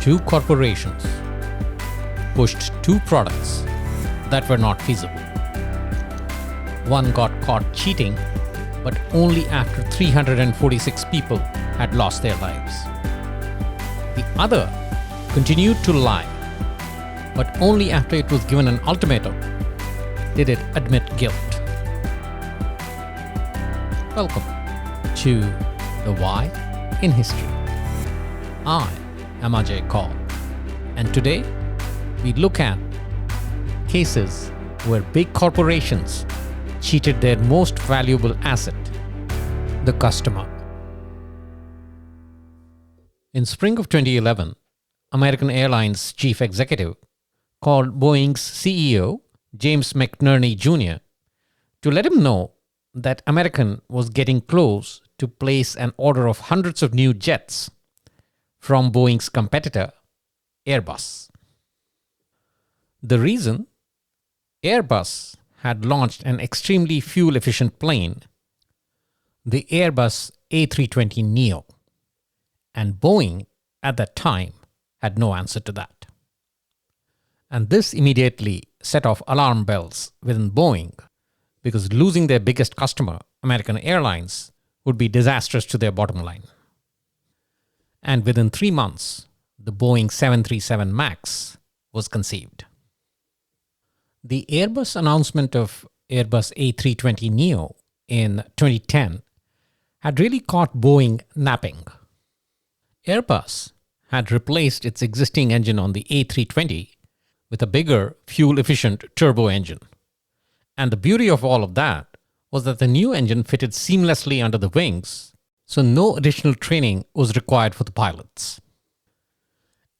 Two corporations pushed two products that were not feasible. One got caught cheating, but only after 346 people had lost their lives. The other continued to lie, but only after it was given an ultimatum did it admit guilt. Welcome to The Why in History. I am Ajay Kaul, and today we look at cases where big corporations cheated their most valuable asset, the customer. In spring of 2011, American Airlines chief executive called Boeing's CEO, James McNerney Jr., to let him know that American was getting close to place an order of hundreds of new jets from Boeing's competitor, Airbus. The reason? Airbus had launched an extremely fuel-efficient plane, the Airbus A320neo, and Boeing at that time had no answer to that. And this immediately set off alarm bells within Boeing, because losing their biggest customer, American Airlines, would be disastrous to their bottom line. And within 3 months, the Boeing 737 MAX was conceived. The Airbus announcement of Airbus A320neo in 2010 had really caught Boeing napping. Airbus had replaced its existing engine on the A320 with a bigger, fuel-efficient turbo engine. And the beauty of all of that was that the new engine fitted seamlessly under the wings, so no additional training was required for the pilots.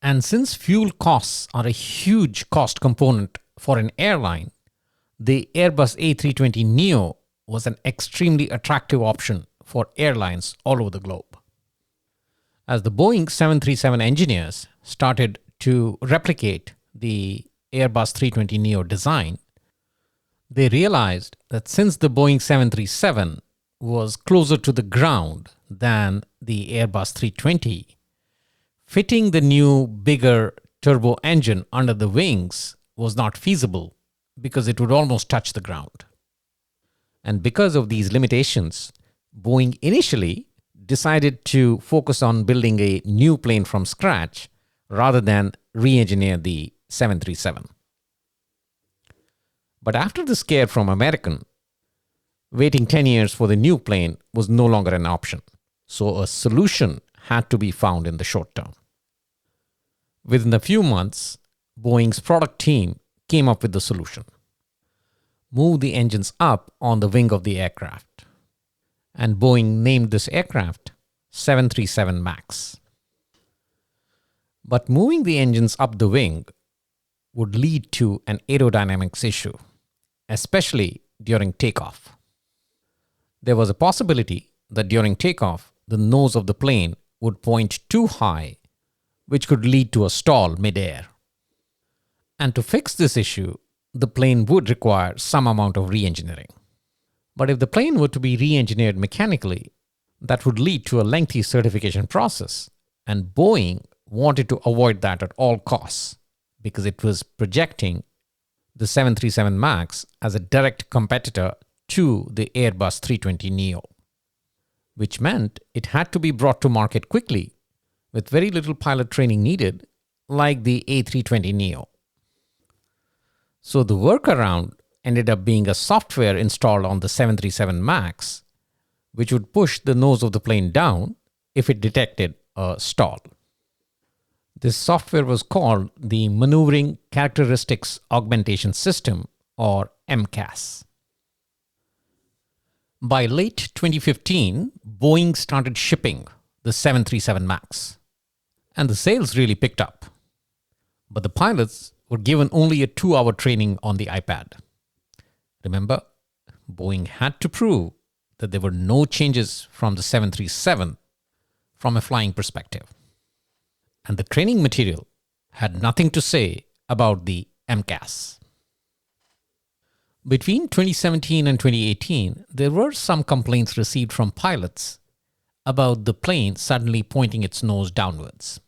And since fuel costs are a huge cost component for an airline, the Airbus A320neo was an extremely attractive option for airlines all over the globe. As the Boeing 737 engineers started to replicate the Airbus 320neo design, they realized that since the Boeing 737 was closer to the ground than the Airbus 320, fitting the new, bigger turbo engine under the wings was not feasible because it would almost touch the ground. And because of these limitations, Boeing initially decided to focus on building a new plane from scratch rather than re-engineer the 737. But after the scare from American, waiting 10 years for the new plane was no longer an option. So a solution had to be found in the short term. Within a few months, Boeing's product team came up with the solution. Move the engines up on the wing of the aircraft. And Boeing named this aircraft 737 MAX. But moving the engines up the wing would lead to an aerodynamics issue, especially during takeoff. There was a possibility that during takeoff, the nose of the plane would point too high, which could lead to a stall mid-air. And to fix this issue, the plane would require some amount of re-engineering. But if the plane were to be re-engineered mechanically, that would lead to a lengthy certification process, and Boeing wanted to avoid that at all costs because it was projecting the 737 MAX as a direct competitor to the Airbus 320neo, which meant it had to be brought to market quickly with very little pilot training needed, like the A320neo. So the workaround ended up being a software installed on the 737 MAX, which would push the nose of the plane down if it detected a stall. This software was called the Maneuvering Characteristics Augmentation System, or MCAS. By late 2015, Boeing started shipping the 737 MAX, and the sales really picked up. But the pilots were given only a 2-hour training on the iPad. Remember, Boeing had to prove that there were no changes from the 737 from a flying perspective. And the training material had nothing to say about the MCAS. Between 2017 and 2018, there were some complaints received from pilots about the plane suddenly pointing its nose downwards.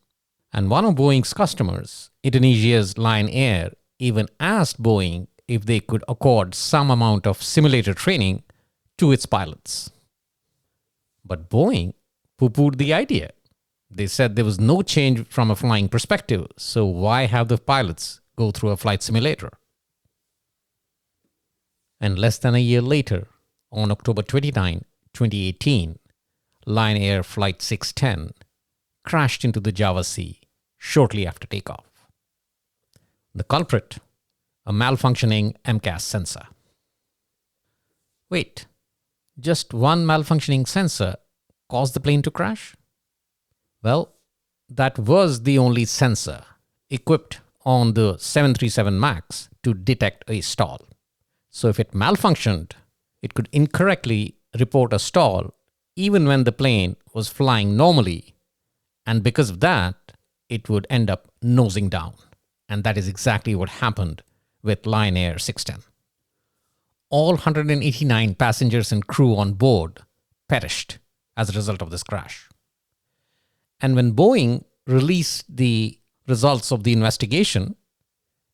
And one of Boeing's customers, Indonesia's Lion Air, even asked Boeing if they could accord some amount of simulator training to its pilots. But Boeing poo-pooed the idea. They said there was no change from a flying perspective, so why have the pilots go through a flight simulator? And less than a year later, on October 29, 2018, Lion Air Flight 610 crashed into the Java Sea shortly after takeoff. The culprit, a malfunctioning MCAS sensor. Wait, just one malfunctioning sensor caused the plane to crash? Well, that was the only sensor equipped on the 737 MAX to detect a stall. So if it malfunctioned, it could incorrectly report a stall even when the plane was flying normally, and because of that, it would end up nosing down. And that is exactly what happened with Lion Air 610. All 189 passengers and crew on board perished as a result of this crash. And when Boeing released the results of the investigation,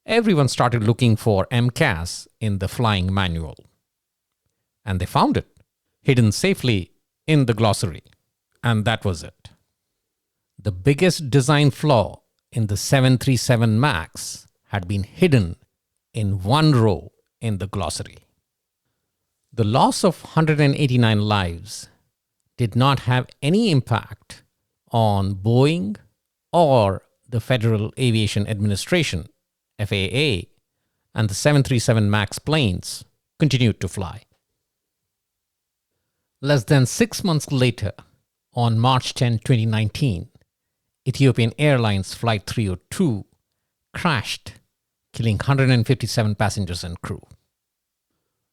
everyone started looking for MCAS in the flying manual. And they found it, hidden safely in the glossary. And that was it. The biggest design flaw in the 737 MAX had been hidden in one row in the glossary. The loss of 189 lives did not have any impact on Boeing or the Federal Aviation Administration, FAA, and the 737 MAX planes continued to fly. Less than 6 months later, on March 10, 2019, Ethiopian Airlines Flight 302 crashed, killing 157 passengers and crew.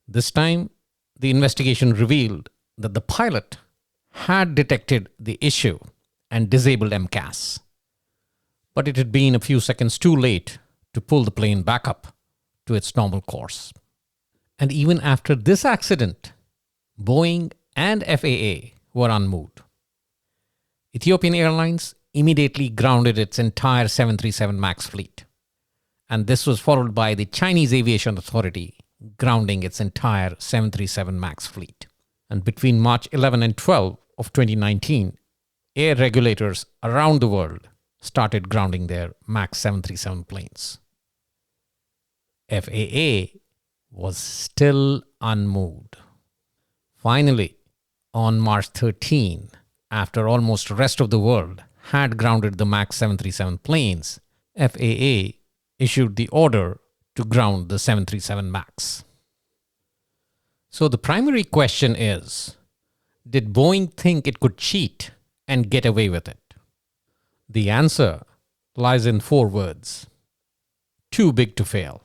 This time, the investigation revealed that the pilot had detected the issue and disabled MCAS, but it had been a few seconds too late to pull the plane back up to its normal course. And even after this accident, Boeing and FAA were unmoved. Ethiopian Airlines immediately grounded its entire 737 MAX fleet, and this was followed by the Chinese Aviation Authority grounding its entire 737 MAX fleet. And between March 11 and 12 of 2019, air regulators around the world started grounding their MAX 737 planes. FAA was still unmoved. Finally, on March 13, after almost the rest of the world had grounded the MAX 737 planes, FAA issued the order to ground the 737 MAX. So the primary question is, did Boeing think it could cheat and get away with it? The answer lies in 4 words: too big to fail.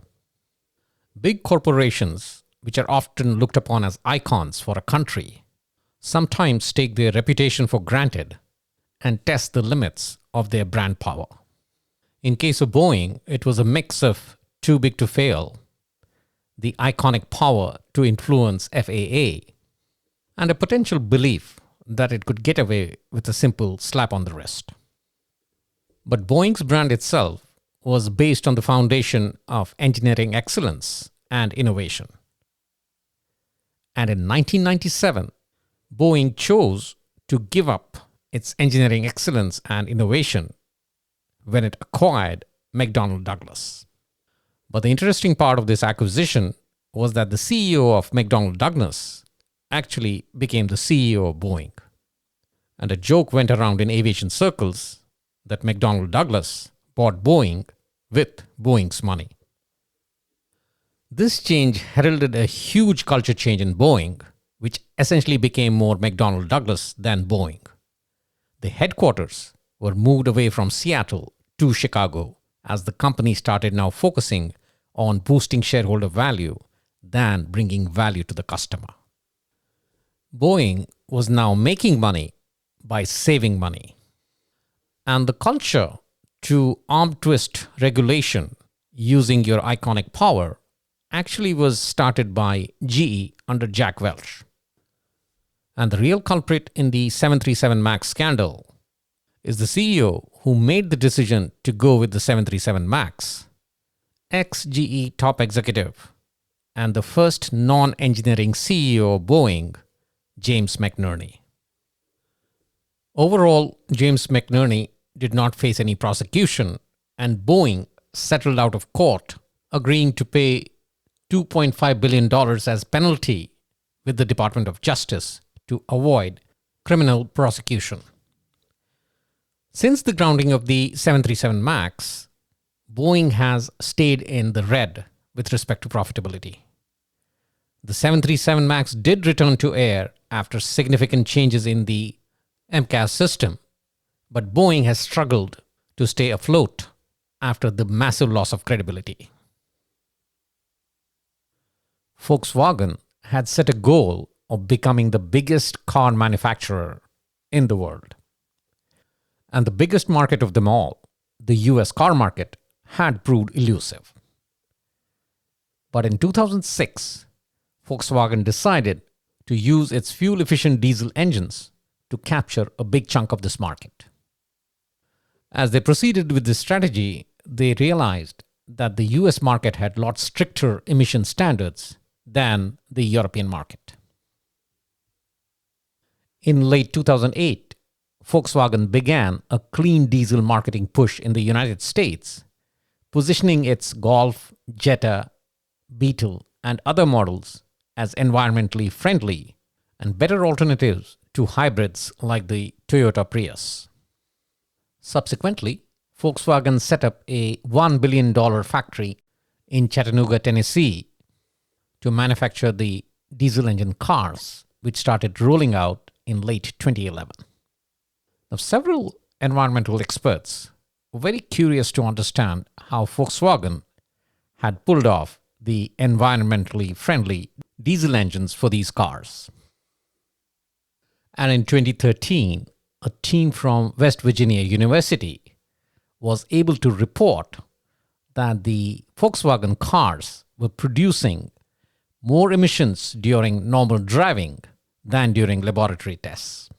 Big corporations, which are often looked upon as icons for a country, sometimes take their reputation for granted and test the limits of their brand power. In case of Boeing, it was a mix of too big to fail, the iconic power to influence FAA, and a potential belief that it could get away with a simple slap on the wrist. But Boeing's brand itself was based on the foundation of engineering excellence and innovation. And in 1997, Boeing chose to give up its engineering excellence and innovation when it acquired McDonnell Douglas. But the interesting part of this acquisition was that the CEO of McDonnell Douglas actually became the CEO of Boeing. And a joke went around in aviation circles that McDonnell Douglas bought Boeing with Boeing's money. This change heralded a huge culture change in Boeing, which essentially became more McDonnell Douglas than Boeing. The headquarters were moved away from Seattle to Chicago as the company started now focusing on boosting shareholder value than bringing value to the customer. Boeing was now making money by saving money. And the culture to arm twist regulation using your iconic power actually was started by GE under Jack Welch. And the real culprit in the 737 MAX scandal is the CEO who made the decision to go with the 737 MAX, ex-GE top executive, and the first non-engineering CEO of Boeing, James McNerney. Overall, James McNerney did not face any prosecution, and Boeing settled out of court, agreeing to pay $2.5 billion as penalty with the Department of Justice to avoid criminal prosecution. Since the grounding of the 737 MAX, Boeing has stayed in the red with respect to profitability. The 737 MAX did return to air after significant changes in the MCAS system, but Boeing has struggled to stay afloat after the massive loss of credibility. Volkswagen had set a goal of becoming the biggest car manufacturer in the world. And the biggest market of them all, the US car market, had proved elusive. But in 2006, Volkswagen decided to use its fuel-efficient diesel engines to capture a big chunk of this market. As they proceeded with this strategy, they realized that the US market had a lot stricter emission standards than the European market. In late 2008, Volkswagen began a clean diesel marketing push in the United States, positioning its Golf, Jetta, Beetle, and other models as environmentally friendly and better alternatives to hybrids like the Toyota Prius. Subsequently, Volkswagen set up a $1 billion factory in Chattanooga, Tennessee, to manufacture the diesel engine cars, which started rolling out in late 2011. Now, several environmental experts were very curious to understand how Volkswagen had pulled off the environmentally friendly diesel engines for these cars. And in 2013, a team from West Virginia University was able to report that the Volkswagen cars were producing more emissions during normal driving than during laboratory tests.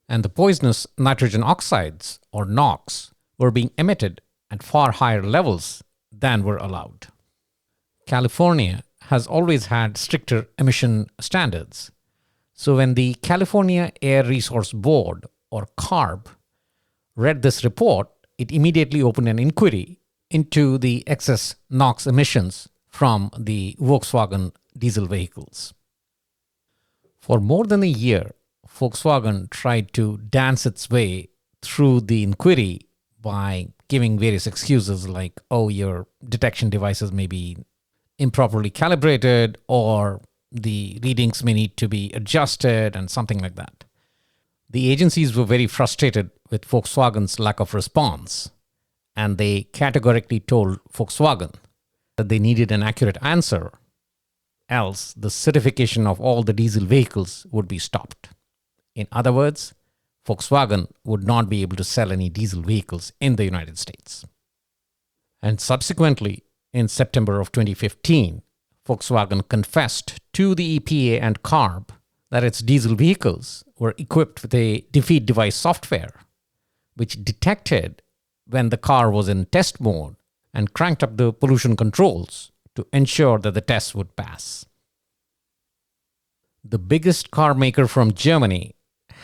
And the poisonous nitrogen oxides, or NOx, were being emitted at far higher levels than were allowed. California has always had stricter emission standards. So when the California Air Resource Board, or CARB, read this report, it immediately opened an inquiry into the excess NOx emissions from the Volkswagen diesel vehicles. For more than a year, Volkswagen tried to dance its way through the inquiry by giving various excuses like, oh, your detection devices may be improperly calibrated, or the readings may need to be adjusted, and something like that. The agencies were very frustrated with Volkswagen's lack of response, and they categorically told Volkswagen that they needed an accurate answer, else the certification of all the diesel vehicles would be stopped. In other words, Volkswagen would not be able to sell any diesel vehicles in the United States. And subsequently, in September of 2015, Volkswagen confessed to the EPA and CARB that its diesel vehicles were equipped with a defeat device software, which detected when the car was in test mode and cranked up the pollution controls to ensure that the tests would pass. The biggest car maker from Germany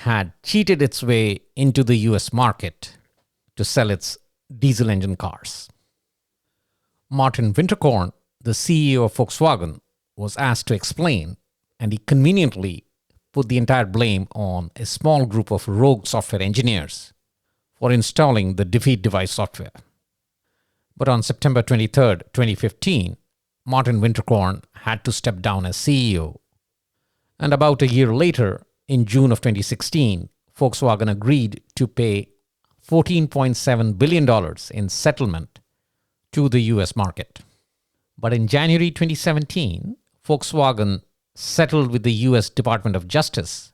had cheated its way into the US market to sell its diesel engine cars. Martin Winterkorn, the CEO of Volkswagen, was asked to explain, and he conveniently put the entire blame on a small group of rogue software engineers for installing the defeat device software. But on September 23, 2015, Martin Winterkorn had to step down as CEO. And about a year later, in June of 2016, Volkswagen agreed to pay $14.7 billion in settlement to the US market. But in January 2017, Volkswagen settled with the US Department of Justice,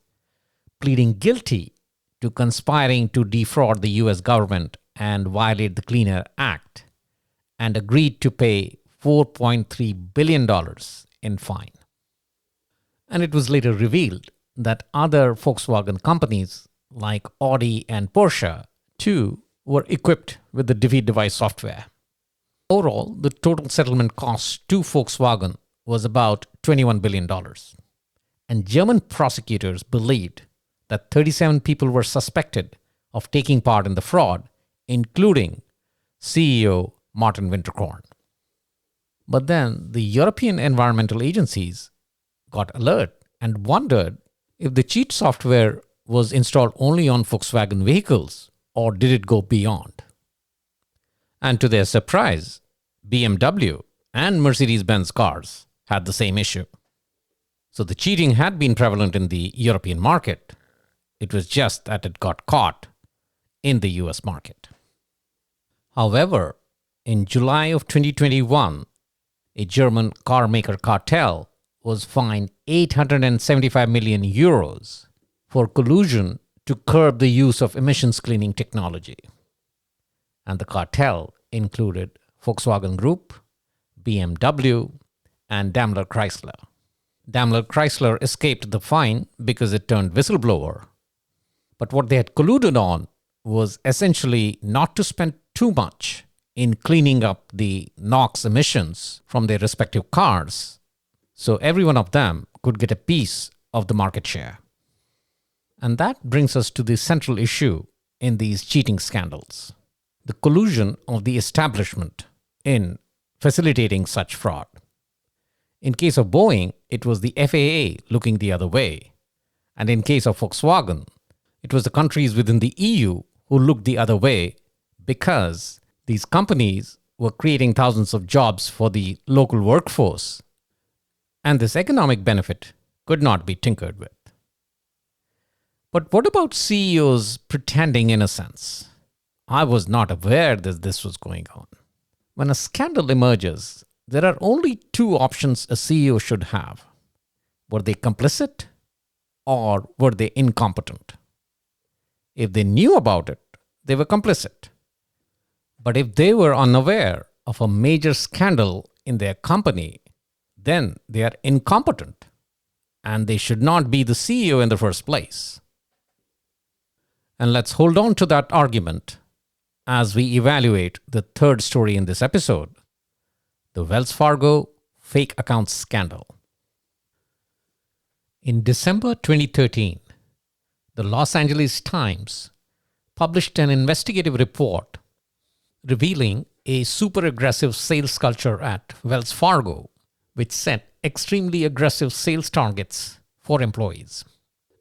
pleading guilty to conspiring to defraud the US government and violate the Clean Air Act, and agreed to pay $4.3 billion in fine. And it was later revealed that other Volkswagen companies like Audi and Porsche 2 were equipped with the defeat device software. Overall, the total settlement cost to Volkswagen was about $21 billion. And German prosecutors believed that 37 people were suspected of taking part in the fraud, including CEO Martin Winterkorn. But then the European environmental agencies got alert and wondered if the cheat software was installed only on Volkswagen vehicles or did it go beyond. And to their surprise, BMW and Mercedes-Benz cars had the same issue. So the cheating had been prevalent in the European market. It was just that it got caught in the US market. However, in July of 2021, a German car maker cartel was fined 875 million euros for collusion to curb the use of emissions cleaning technology. And the cartel included Volkswagen Group, BMW, and Daimler Chrysler. Daimler Chrysler escaped the fine because it turned whistleblower. But what they had colluded on was essentially not to spend too much in cleaning up the NOx emissions from their respective cars, so every one of them could get a piece of the market share. And that brings us to the central issue in these cheating scandals: the collusion of the establishment in facilitating such fraud. In case of Boeing, it was the FAA looking the other way. And in case of Volkswagen, it was the countries within the EU who looked the other way because these companies were creating thousands of jobs for the local workforce. And this economic benefit could not be tinkered with. But what about CEOs pretending innocence? I was not aware that this was going on. When a scandal emerges, there are only two options a CEO should have. Were they complicit or were they incompetent? If they knew about it, they were complicit. But if they were unaware of a major scandal in their company, then they are incompetent and they should not be the CEO in the first place. And let's hold on to that argument as we evaluate the third story in this episode: the Wells Fargo fake accounts scandal. In December 2013, the Los Angeles Times published an investigative report revealing a super aggressive sales culture at Wells Fargo, which set extremely aggressive sales targets for employees.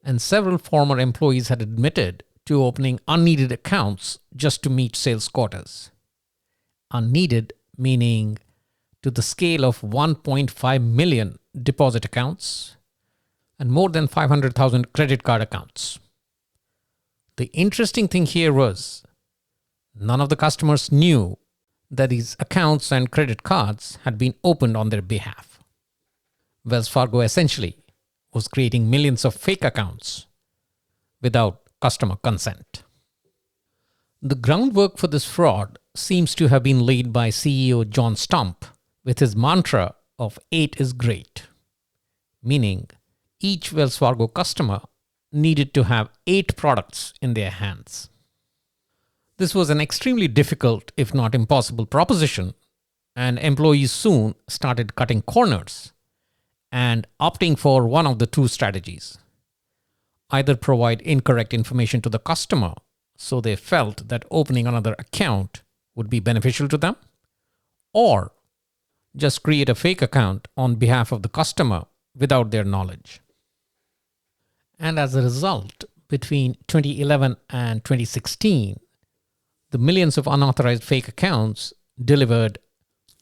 And several former employees had admitted to opening unneeded accounts just to meet sales quotas. Unneeded meaning to the scale of 1.5 million deposit accounts and more than 500,000 credit card accounts. The interesting thing here was none of the customers knew that these accounts and credit cards had been opened on their behalf. Wells Fargo essentially was creating millions of fake accounts without customer consent. The groundwork for this fraud seems to have been laid by CEO John Stump with his mantra of 8 is great, meaning each Wells Fargo customer needed to have 8 products in their hands. This was an extremely difficult, if not impossible, proposition, and employees soon started cutting corners and opting for one of the two strategies. Either provide incorrect information to the customer so they felt that opening another account would be beneficial to them, or just create a fake account on behalf of the customer without their knowledge. And as a result, between 2011 and 2016, the millions of unauthorized fake accounts delivered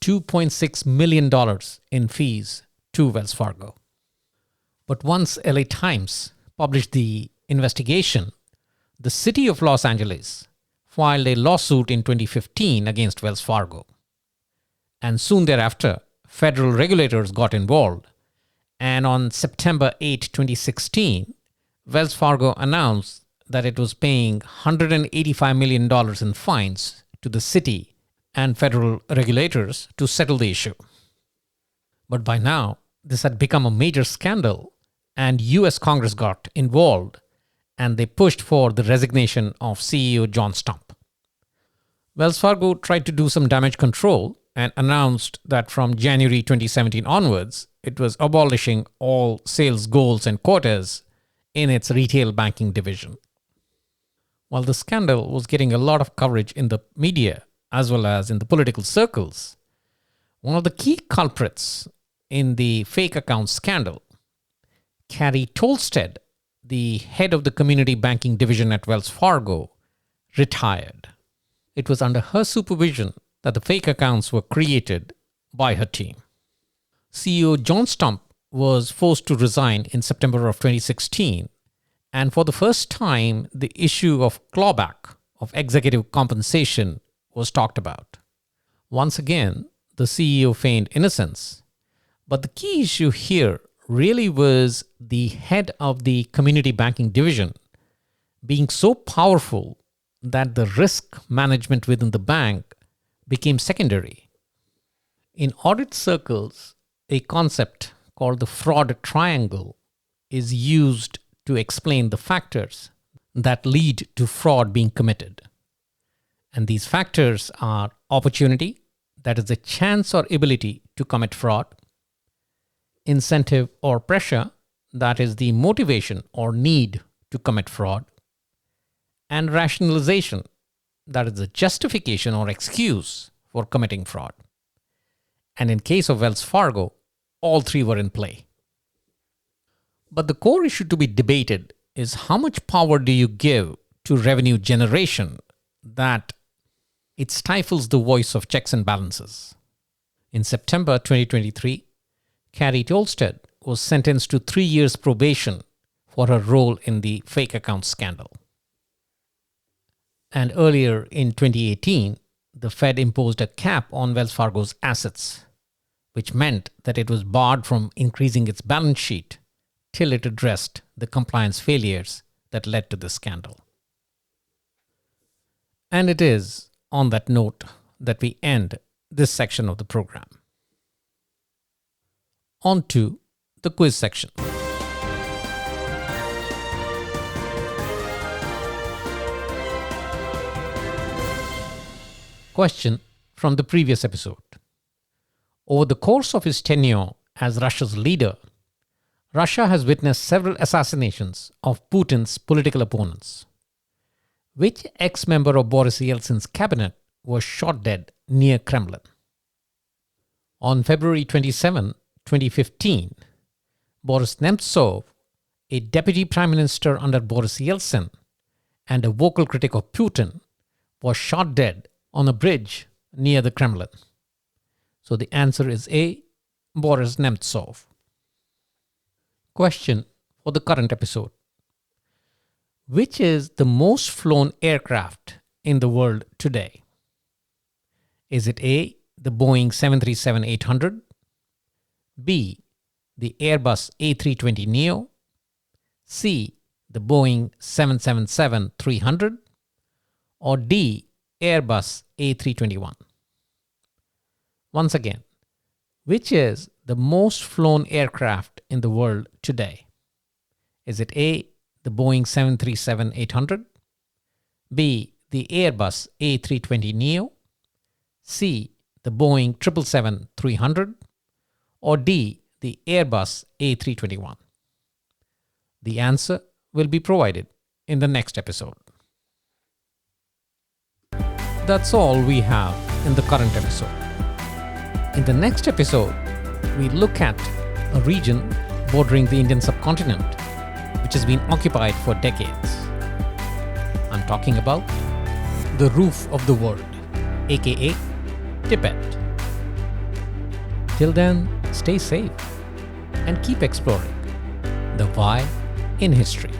$2.6 million in fees to Wells Fargo. But once LA Times published the investigation, the city of Los Angeles filed a lawsuit in 2015 against Wells Fargo. And soon thereafter, federal regulators got involved. And on September 8, 2016, Wells Fargo announced that it was paying $185 million in fines to the city and federal regulators to settle the issue. But by now, this had become a major scandal, and US Congress got involved, and they pushed for the resignation of CEO John Stump. Wells Fargo tried to do some damage control and announced that from January 2017 onwards, it was abolishing all sales goals and quotas in its retail banking division. While the scandal was getting a lot of coverage in the media as well as in the political circles, one of the key culprits in the fake account scandal, Carrie Tolstead, the head of the community banking division at Wells Fargo, retired. It was under her supervision that the fake accounts were created by her team. CEO John Stump was forced to resign in September of 2016, and for the first time, the issue of clawback of executive compensation was talked about. Once again, the CEO feigned innocence, but the key issue here really was the head of the community banking division being so powerful that the risk management within the bank became secondary. In audit circles, a concept called the fraud triangle is used to explain the factors that lead to fraud being committed. And these factors are opportunity, that is the chance or ability to commit fraud; incentive or pressure, that is the motivation or need to commit fraud; and rationalization, that is the justification or excuse for committing fraud. And in case of Wells Fargo, all three were in play. But the core issue to be debated is how much power do you give to revenue generation that it stifles the voice of checks and balances. In September 2023, Carrie Tolstead was sentenced to 3 years probation for her role in the fake account scandal. And earlier in 2018, the Fed imposed a cap on Wells Fargo's assets, which meant that it was barred from increasing its balance sheet till it addressed the compliance failures that led to the scandal. And it is on that note that we end this section of the program. On to the quiz section. Question from the previous episode. Over the course of his tenure as Russia's leader, Russia has witnessed several assassinations of Putin's political opponents. Which ex-member of Boris Yeltsin's cabinet was shot dead near Kremlin? On February 27, 2015, Boris Nemtsov, a deputy prime minister under Boris Yeltsin and a vocal critic of Putin, was shot dead on a bridge near the Kremlin. So the answer is A, Boris Nemtsov. Question for the current episode. Which is the most flown aircraft in the world today? Is it A, the Boeing 737-800, B, the Airbus A320neo, C, the Boeing 777-300, or D, Airbus A321? Once again, which is the most flown aircraft in the world today? Is it A, the Boeing 737-800, B, the Airbus A320neo, C, the Boeing 777-300, or D, the Airbus A321? The answer will be provided in the next episode. That's all we have in the current episode. In the next episode, we look at a region bordering the Indian subcontinent, which has been occupied for decades. I'm talking about the roof of the world, aka Tibet. Till then, stay safe and keep exploring the why in history.